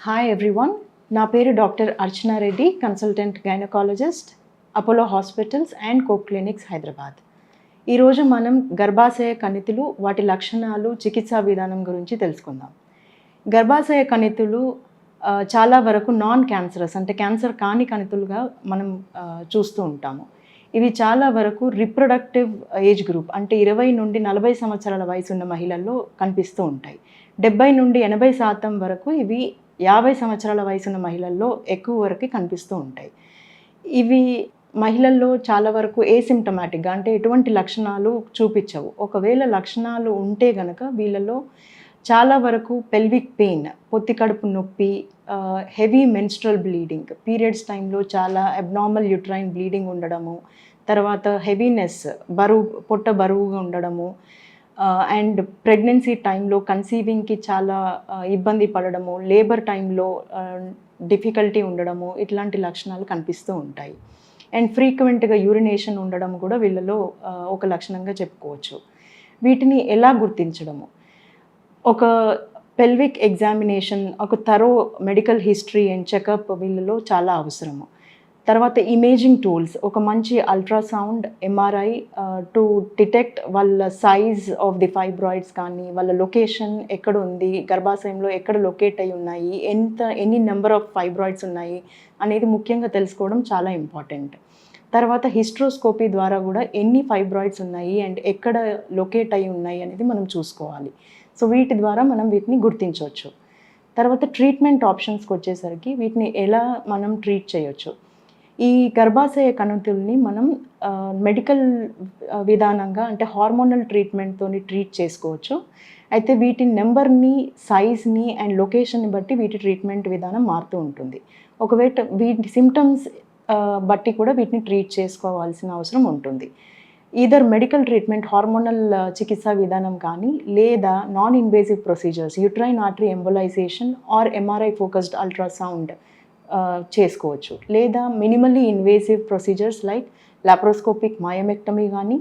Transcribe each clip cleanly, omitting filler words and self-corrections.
Hi everyone, నా పేరు doctor Archana Reddy, consultant gynaecologist, Apollo hospitals and coke clinics, Hyderabad. ఈరోజు మనం గర్భాశయ కణితులు, వాటి లక్షణాలు, చికిత్సా విధానం గురించి తెలుసుకుందాం. గర్భాశయ కణితులు చాలా వరకు నాన్ క్యాన్సరస్, అంటే క్యాన్సర్ కాని కణితులుగా మనం చూస్తూ ఉంటాము. ఇవి చాలా వరకు రిప్రొడక్టివ్ ఏజ్ గ్రూప్, అంటే 20 నుండి 40 సంవత్సరాల వయసు ఉన్న మహిళల్లో కనిపిస్తూ ఉంటాయి. 70 నుండి 80% వరకు ఇవి 50 సంవత్సరాల వయసున్న మహిళల్లో ఎక్కువ వరకు కనిపిస్తూ ఉంటాయి. ఇవి మహిళల్లో చాలా వరకు ఏసిమ్టమాటిక్గా, అంటే ఎటువంటి లక్షణాలు చూపించవు. ఒకవేళ లక్షణాలు ఉంటే గనక వీళ్ళలో చాలా వరకు పెల్విక్ పెయిన్, పొత్తి కడుపు నొప్పి, హెవీ మెన్స్ట్రల్ బ్లీడింగ్, పీరియడ్స్ టైంలో చాలా అబ్నార్మల్ యూట్రైన్ బ్లీడింగ్ ఉండడము, తర్వాత హెవీనెస్, పొట్ట బరువుగా ఉండడము, అండ్ ప్రెగ్నెన్సీ టైంలో కన్సీవింగ్కి చాలా ఇబ్బంది పడడము, లేబర్ టైంలో డిఫికల్టీ ఉండడము, ఇట్లాంటి లక్షణాలు కనిపిస్తూ ఉంటాయి. అండ్ ఫ్రీక్వెంట్గా యూరినేషన్ ఉండడం కూడా వీళ్ళలో ఒక లక్షణంగా చెప్పుకోవచ్చు. వీటిని ఎలా గుర్తించడము? ఒక పెల్విక్ ఎగ్జామినేషన్, ఒక thorough medical history and checkup వీళ్ళలో చాలా అవసరము. తర్వాత ఇమేజింగ్ టూల్స్, ఒక మంచి అల్ట్రాసౌండ్, ఎంఆర్ఐ టు డిటెక్ట్ వాళ్ళ సైజ్ ఆఫ్ ది ఫైబ్రాయిడ్స్ కానీ, వాళ్ళ లొకేషన్ ఎక్కడ ఉంది, గర్భాశయంలో ఎక్కడ లొకేట్ అయి ఉన్నాయి, ఎన్ని నెంబర్ ఆఫ్ ఫైబ్రాయిడ్స్ ఉన్నాయి అనేది ముఖ్యంగా తెలుసుకోవడం చాలా ఇంపార్టెంట్. తర్వాత హిస్ట్రోస్కోపీ ద్వారా కూడా ఎన్ని ఫైబ్రాయిడ్స్ ఉన్నాయి అండ్ ఎక్కడ లొకేట్ అయి ఉన్నాయి అనేది మనం చూసుకోవాలి. సో వీటి ద్వారా మనం వీటిని గుర్తించవచ్చు. తర్వాత ట్రీట్మెంట్ ఆప్షన్స్కి వచ్చేసరికి వీటిని ఎలా మనం ట్రీట్ చేయొచ్చు? ఈ గర్భాశయ కణితుల్ని మనం మెడికల్ విధానంగా, అంటే హార్మోనల్ ట్రీట్మెంట్తో ట్రీట్ చేసుకోవచ్చు. అయితే వీటి నెంబర్ని, సైజ్ని అండ్ లొకేషన్ని బట్టి వీటి ట్రీట్మెంట్ విధానం మారుతూ ఉంటుంది. ఒకవేళ వీటి సిమ్టమ్స్ బట్టి కూడా వీటిని ట్రీట్ చేసుకోవాల్సిన అవసరం ఉంటుంది. ఈదర్ మెడికల్ ట్రీట్మెంట్, హార్మోనల్ చికిత్సా విధానం కానీ, లేదా non invasive procedures, uterine artery embolisation or MRI focused ultrasound చేసుకోవచ్చు. లేదా minimally invasive procedures like laparoscopic myomectomy కానీ,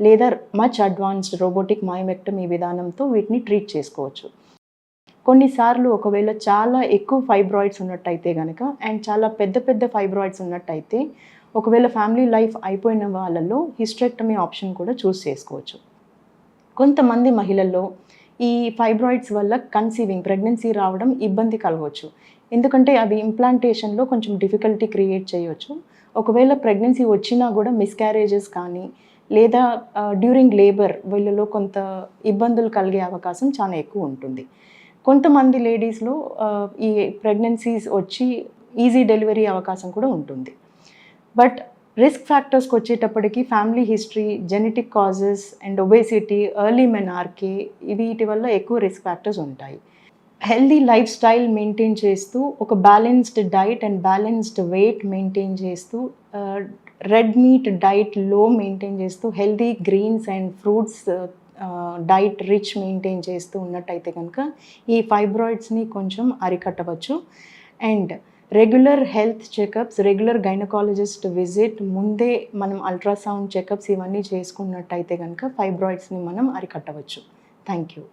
లేదా మచ్ అడ్వాన్స్డ్ రోబోటిక్ మయోమెక్టమీ విధానంతో వీటిని ట్రీట్ చేసుకోవచ్చు. కొన్నిసార్లు ఒకవేళ చాలా ఎక్కువ ఫైబ్రాయిడ్స్ ఉన్నట్టయితే కనుక, అండ్ చాలా పెద్ద పెద్ద ఫైబ్రాయిడ్స్ ఉన్నట్టయితే, ఒకవేళ ఫ్యామిలీ లైఫ్ అయిపోయిన వాళ్ళలో హిస్టరెక్టమీ ఆప్షన్ కూడా చేసుకోవచ్చు. కొంతమంది మహిళల్లో ఈ ఫైబ్రాయిడ్స్ వల్ల కన్సీవింగ్, ప్రెగ్నెన్సీ రావడం ఇబ్బంది కలగవచ్చు. ఎందుకంటే అవి ఇంప్లాంటేషన్లో కొంచెం డిఫికల్టీ క్రియేట్ చేయవచ్చు. ఒకవేళ ప్రెగ్నెన్సీ వచ్చినా కూడా మిస్క్యారేజెస్ కానీ, లేదా డ్యూరింగ్ లేబర్ వీళ్ళలో కొంత ఇబ్బందులు కలిగే అవకాశం చాలా ఎక్కువ ఉంటుంది. కొంతమంది లేడీస్లో ఈ ప్రెగ్నెన్సీస్ వచ్చి ఈజీ డెలివరీ అవకాశం కూడా ఉంటుంది. బట్ రిస్క్ ఫ్యాక్టర్స్కి వచ్చేటప్పటికి family history, genetic causes and obesity, early menarche, వీటి వల్ల ఎక్కువ రిస్క్ ఫ్యాక్టర్స్ ఉంటాయి. హెల్దీ లైఫ్ స్టైల్ మెయింటైన్ చేస్తూ, ఒక balanced diet and balanced weight maintain చేస్తూ, రెడ్ మీట్ డైట్ లో మెయింటైన్ చేస్తూ, healthy greens and fruits diet rich maintain చేస్తూ ఉన్నట్టయితే కనుక ఈ ఫైబ్రాయిడ్స్ని కొంచెం అరికట్టవచ్చు. And regular health checkups, regular gynaecologist visit, ముందే మనం అల్ట్రాసౌండ్ చెకప్స్ ఇవన్నీ చేసుకున్నట్టయితే కనుక ఫైబ్రాయిడ్స్ని మనం అరికట్టవచ్చు. Thank you.